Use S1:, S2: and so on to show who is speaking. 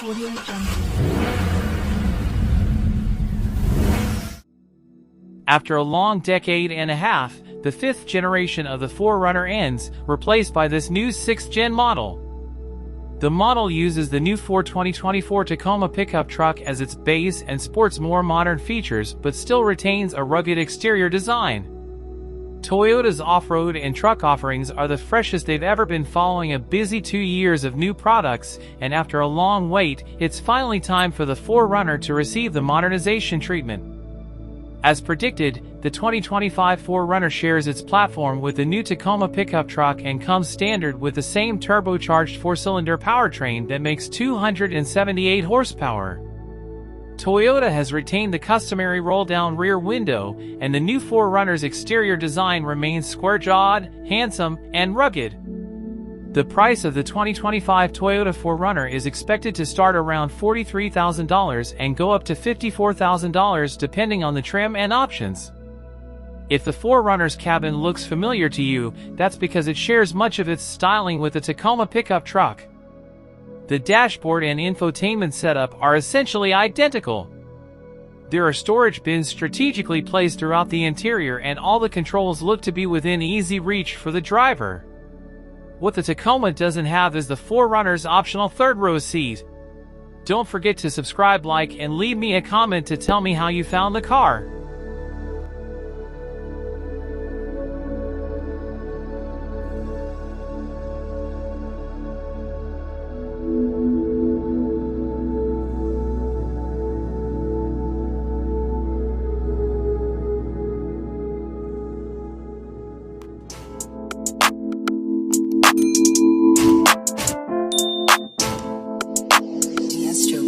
S1: Audio Jungle.
S2: After a long decade and a half, the 5th generation of the 4Runner ends, replaced by this new 6th gen model. The model uses the new 2024 Tacoma pickup truck as its base and sports more modern features but still retains a rugged exterior design. Toyota's off-road and truck offerings are the freshest they've ever been following a busy 2 years of new products, and after a long wait, it's finally time for the 4Runner to receive the modernization treatment. As predicted, the 2025 4Runner shares its platform with the new Tacoma pickup truck and comes standard with the same turbocharged 4-cylinder powertrain that makes 278 horsepower. Toyota has retained the customary roll-down rear window, and the new 4Runner's exterior design remains square-jawed, handsome, and rugged. The price of the 2025 Toyota 4Runner is expected to start around $43,000 and go up to $54,000 depending on the trim and options. If the 4Runner's cabin looks familiar to you, that's because it shares much of its styling with the Tacoma pickup truck. The dashboard and infotainment setup are essentially identical. There are storage bins strategically placed throughout the interior, and all the controls look to be within easy reach for the driver. What the Tacoma doesn't have is the 4Runner's optional third-row seat. Don't forget to subscribe, like, and leave me a comment to tell me how you found the car.
S1: Astro